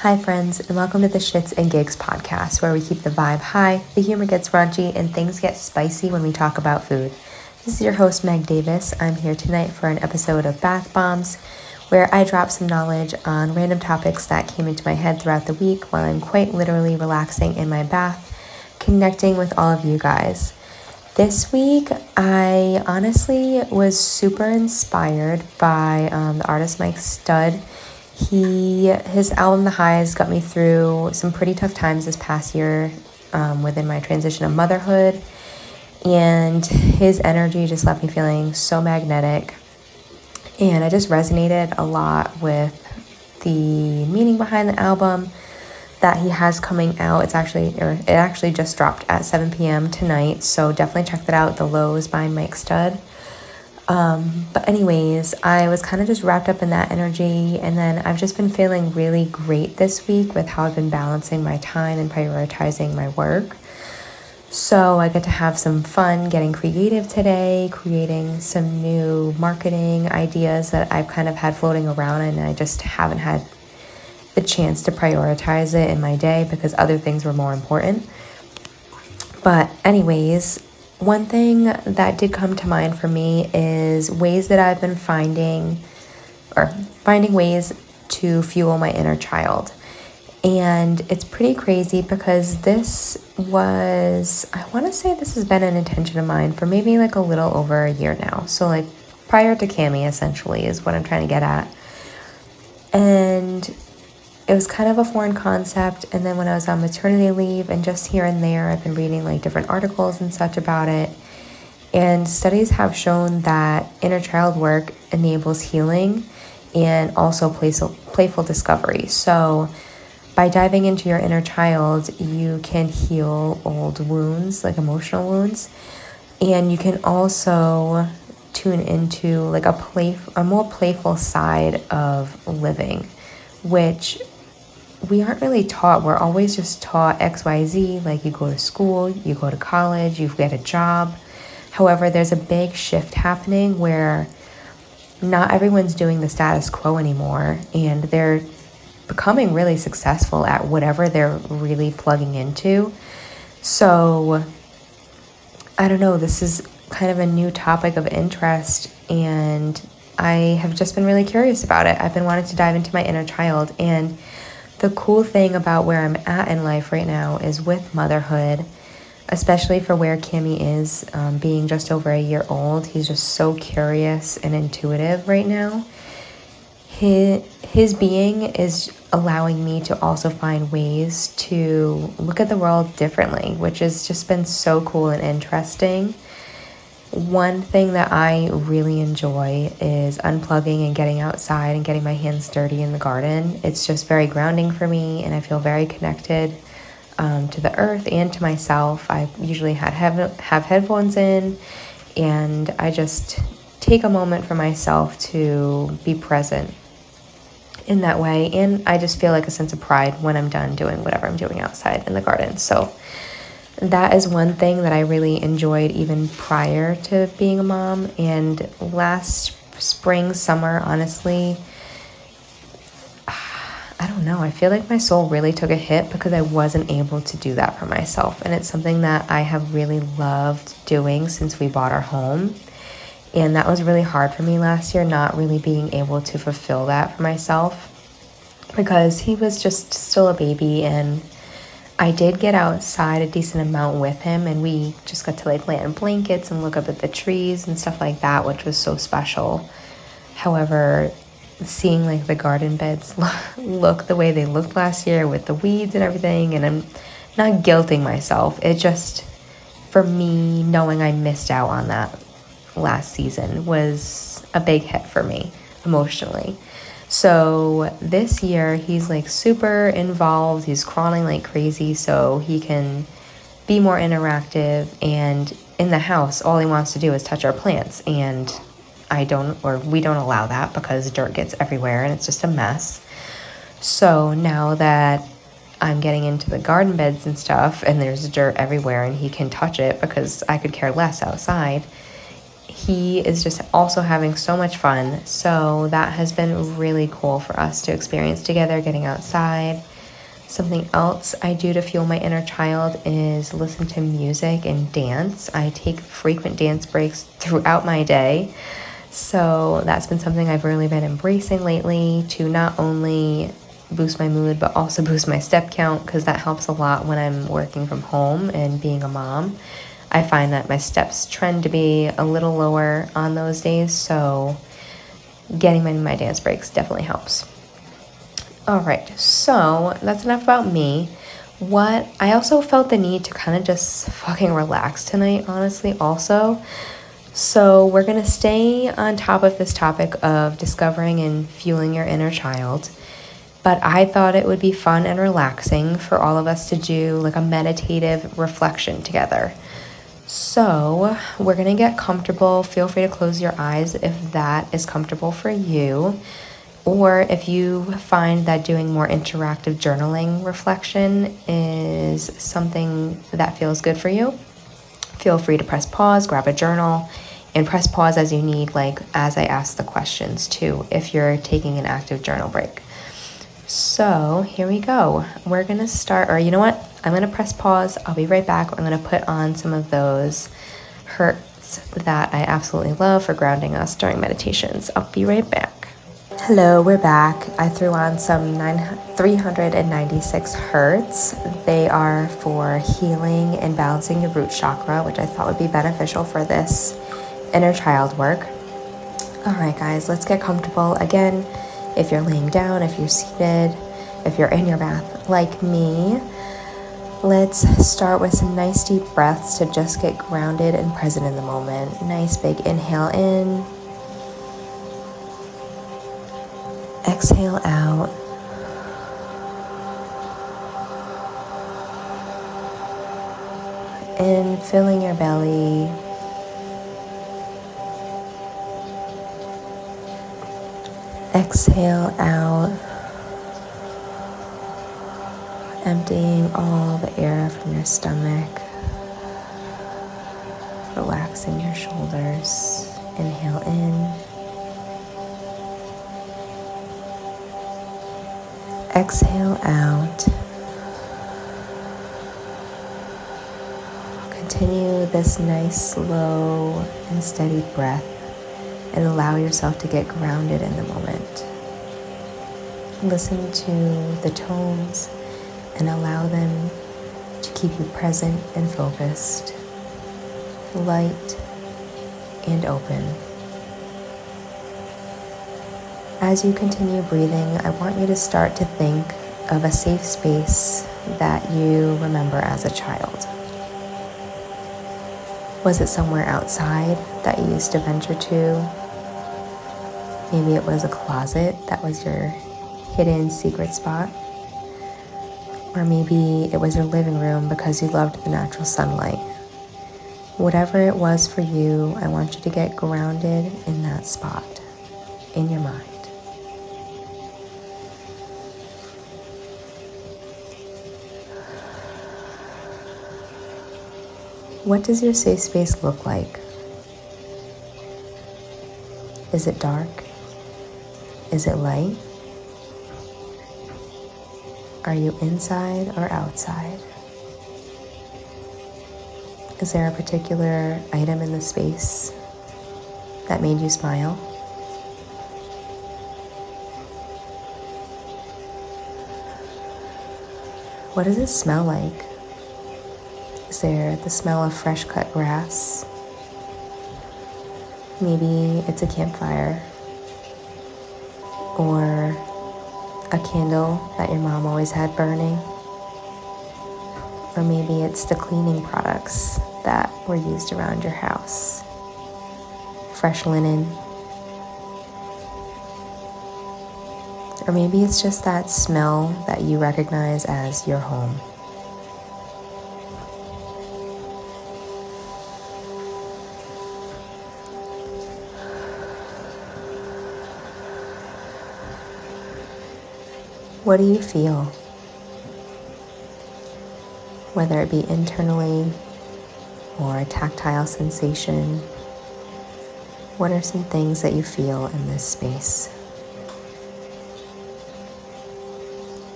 Hi friends, and welcome to the Shits and Gigs podcast, where we keep the vibe high, the humor gets raunchy, and things get spicy when we talk about food. This is your host, Meg Davis. I'm here tonight for an episode of Bath Bombz, where I drop some knowledge on random topics that came into my head throughout the week while I'm quite literally relaxing in my bath, connecting with all of you guys. This week, I honestly was super inspired by the artist Mike Stud. His album The Highs got me through some pretty tough times this past year within my transition of motherhood, and his energy just left me feeling so magnetic, and I just resonated a lot with the meaning behind the album that he has coming out. It actually just dropped at 7 p.m. tonight, so definitely check that out. The Lows by Mike Stud. But anyways, I was kind of just wrapped up in that energy, and then I've just been feeling really great this week with how I've been balancing my time and prioritizing my work. So I get to have some fun getting creative today, creating some new marketing ideas that I've kind of had floating around, and I just haven't had the chance to prioritize it in my day because other things were more important. But anyways, one thing that did come to mind for me is ways that I've been finding ways to fuel my inner child. And it's pretty crazy because I want to say this has been an intention of mine for maybe like a little over a year now. So like prior to Cami, essentially, is what I'm trying to get at. And it was kind of a foreign concept, and then when I was on maternity leave and just here and there, I've been reading like different articles and such about it. And studies have shown that inner child work enables healing and also playful discovery. So by diving into your inner child, you can heal old wounds, like emotional wounds, and you can also tune into like a more playful side of living, which we aren't really taught. We're always just taught XYZ, like you go to school, you go to college, you get a job. However, there's a big shift happening where not everyone's doing the status quo anymore, and they're becoming really successful at whatever they're really plugging into. So, I don't know, this is kind of a new topic of interest, and I have just been really curious about it. I've been wanting to dive into my inner child, and the cool thing about where I'm at in life right now is with motherhood, especially for where Cami is, being just over a year old. He's just so curious and intuitive right now. His being is allowing me to also find ways to look at the world differently, which has just been so cool and interesting. One thing that I really enjoy is unplugging and getting outside and getting my hands dirty in the garden. It's just very grounding for me, and I feel very connected to the earth and to myself. I usually have headphones in, and I just take a moment for myself to be present in that way, and I just feel like a sense of pride when I'm done doing whatever I'm doing outside in the garden. So that is one thing that I really enjoyed even prior to being a mom. And last spring, summer, honestly, I don't know, I feel like my soul really took a hit because I wasn't able to do that for myself. And it's something that I have really loved doing since we bought our home. And that was really hard for me last year, not really being able to fulfill that for myself because he was just still a baby, and I did get outside a decent amount with him, and we just got to like lay on blankets and look up at the trees and stuff like that, which was so special. However, seeing like the garden beds look the way they looked last year with the weeds and everything, and I'm not guilting myself, it just, for me, knowing I missed out on that last season was a big hit for me emotionally. So this year he's like super involved, he's crawling like crazy so he can be more interactive, and in the house all he wants to do is touch our plants, and we don't allow that because dirt gets everywhere and it's just a mess. So now that I'm getting into the garden beds and stuff and there's dirt everywhere and he can touch it because I could care less outside, he is just also having so much fun. So that has been really cool for us to experience together, getting outside. Something else I do to fuel my inner child is listen to music and dance. I take frequent dance breaks throughout my day. So that's been something I've really been embracing lately to not only boost my mood, but also boost my step count, because that helps a lot when I'm working from home and being a mom. I find that my steps trend to be a little lower on those days, so getting my dance breaks definitely helps. All right, so that's enough about me. I also felt the need to kind of just fucking relax tonight, honestly, also. So we're gonna stay on top of this topic of discovering and fueling your inner child. But I thought it would be fun and relaxing for all of us to do like a meditative reflection together. So we're gonna get comfortable. Feel free to close your eyes if that is comfortable for you. Or if you find that doing more interactive journaling reflection is something that feels good for you, feel free to press pause, grab a journal, and press pause as you need, like as I ask the questions too, if you're taking an active journal break. So here we go. We're gonna start, or you know what? I'm gonna press pause. I'll be right back. I'm gonna put on some of those hertz that I absolutely love for grounding us during meditations. I'll be right back. Hello, we're back. I threw on some 396 hertz. They are for healing and balancing your root chakra, which I thought would be beneficial for this inner child work. All right, guys, let's get comfortable. Again, if you're laying down, if you're seated, if you're in your bath like me, let's start with some nice deep breaths to just get grounded and present in the moment. Nice big inhale in. Exhale out. And filling your belly. Exhale out. Emptying all the air from your stomach. Relaxing your shoulders. Inhale in. Exhale out. Continue this nice, slow, and steady breath and allow yourself to get grounded in the moment. Listen to the tones and allow them to keep you present and focused, light and open. As you continue breathing, I want you to start to think of a safe space that you remember as a child. Was it somewhere outside that you used to venture to? Maybe it was a closet that was your hidden secret spot. Or maybe it was your living room because you loved the natural sunlight. Whatever it was for you, I want you to get grounded in that spot, in your mind. What does your safe space look like? Is it dark? Is it light? Are you inside or outside? Is there a particular item in the space that made you smile? What does it smell like? Is there the smell of fresh cut grass? Maybe it's a campfire or a candle that your mom always had burning. Or maybe it's the cleaning products that were used around your house. Fresh linen. Or maybe it's just that smell that you recognize as your home. What do you feel? Whether it be internally or a tactile sensation, What are some things that you feel in this space?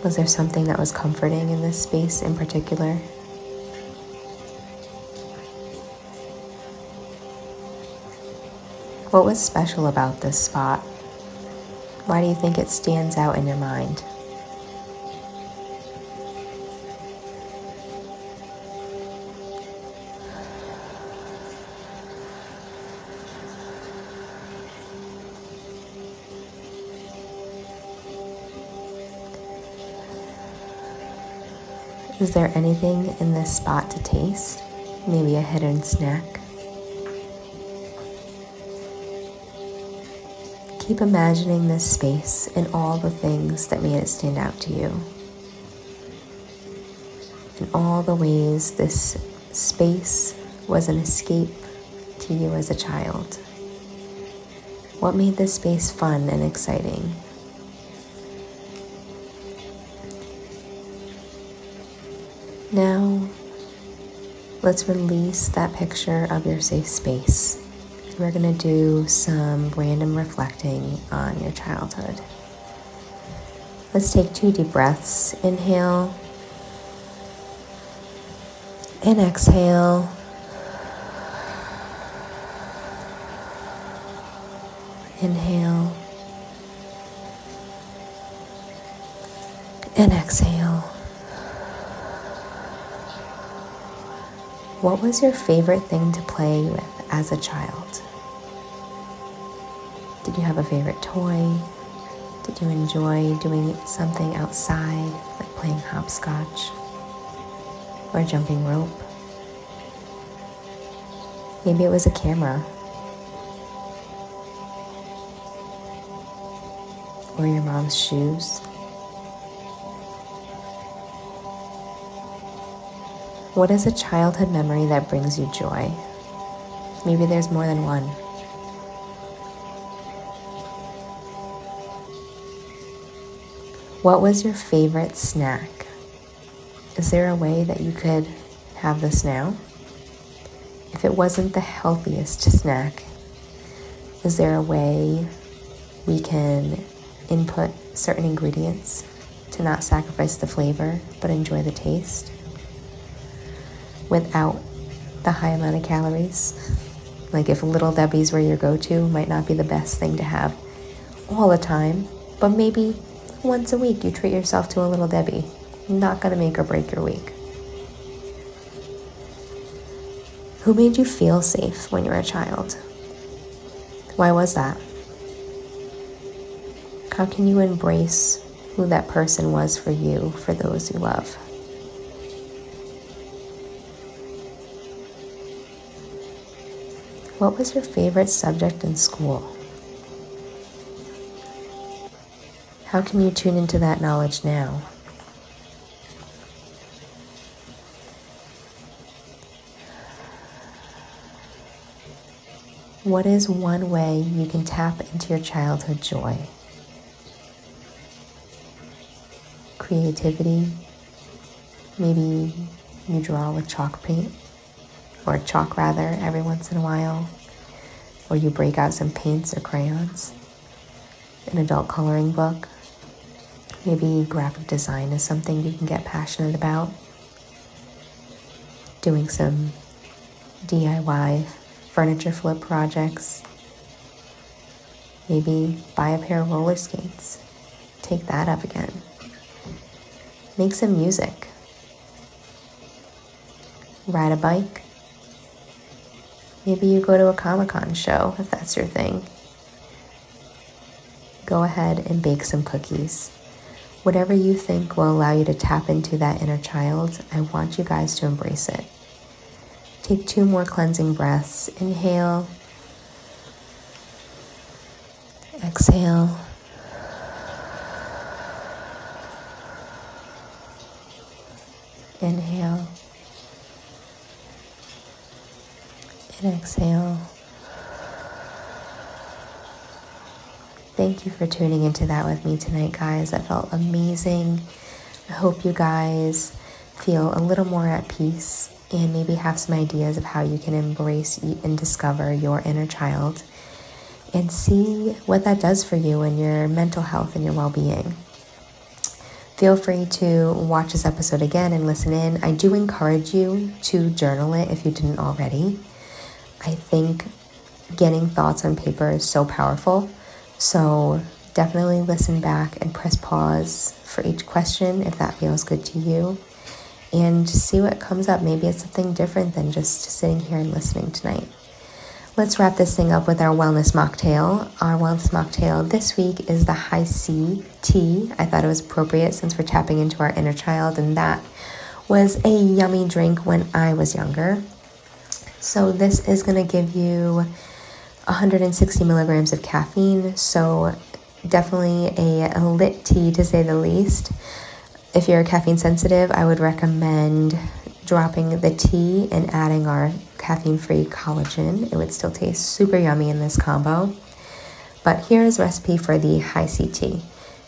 Was there something that was comforting in this space in particular? What was special about this spot? Why do you think it stands out in your mind? Is there anything in this spot to taste? Maybe a hidden snack? Keep imagining this space and all the things that made it stand out to you. And all the ways this space was an escape to you as a child. What made this space fun and exciting? Now, let's release that picture of your safe space. We're going to do some random reflecting on your childhood. Let's take 2 deep breaths. Inhale and exhale. Inhale and exhale. What was your favorite thing to play with as a child? Did you have a favorite toy? Did you enjoy doing something outside, like playing hopscotch or jumping rope? Maybe it was a camera or your mom's shoes. What is a childhood memory that brings you joy? Maybe there's more than one. What was your favorite snack? Is there a way that you could have this now? If it wasn't the healthiest snack, is there a way we can input certain ingredients to not sacrifice the flavor but enjoy the taste without the high amount of calories? Like if Little Debbie's were your go-to, might not be the best thing to have all the time, but maybe once a week you treat yourself to a Little Debbie. Not gonna make or break your week. Who made you feel safe when you were a child? Why was that? How can you embrace who that person was for you, for those you love? What was your favorite subject in school? How can you tune into that knowledge now? What is one way you can tap into your childhood joy? Creativity. Maybe you draw with chalk paint, or chalk rather, every once in a while. Or you break out some paints or crayons. An adult coloring book. Maybe graphic design is something you can get passionate about. Doing some DIY furniture flip projects. Maybe buy a pair of roller skates. Take that up again. Make some music. Ride a bike. Maybe you go to a Comic-Con show if that's your thing. Go ahead and bake some cookies. Whatever you think will allow you to tap into that inner child, I want you guys to embrace it. Take 2 more cleansing breaths. Inhale. Exhale. Inhale. And exhale. Thank you for tuning into that with me tonight, guys. That felt amazing. I hope you guys feel a little more at peace and maybe have some ideas of how you can embrace and discover your inner child. and see what that does for you and your mental health and your well-being. Feel free to watch this episode again and listen in. I do encourage you to journal it if you didn't already. I think getting thoughts on paper is so powerful. So definitely listen back and press pause for each question if that feels good to you. And see what comes up. Maybe it's something different than just sitting here and listening tonight. Let's wrap this thing up with our wellness mocktail. Our wellness mocktail this week is the High C tea. I thought it was appropriate since we're tapping into our inner child, and that was a yummy drink when I was younger. So this is going to give you 160 milligrams of caffeine, so definitely a lit tea to say the least. If you're caffeine sensitive, I would recommend dropping the tea and adding our caffeine-free collagen. It would still taste super yummy in this combo. But here's a recipe for the High C tea.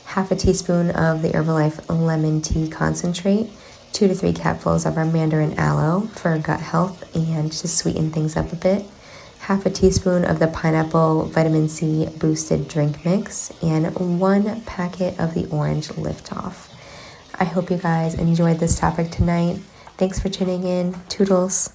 Half a teaspoon of the Herbalife lemon tea concentrate, 2 to 3 capfuls of our mandarin aloe for gut health and to sweeten things up a bit, half a teaspoon of the pineapple vitamin C boosted drink mix, and 1 packet of the orange liftoff. I hope you guys enjoyed this topic tonight. Thanks for tuning in. Toodles.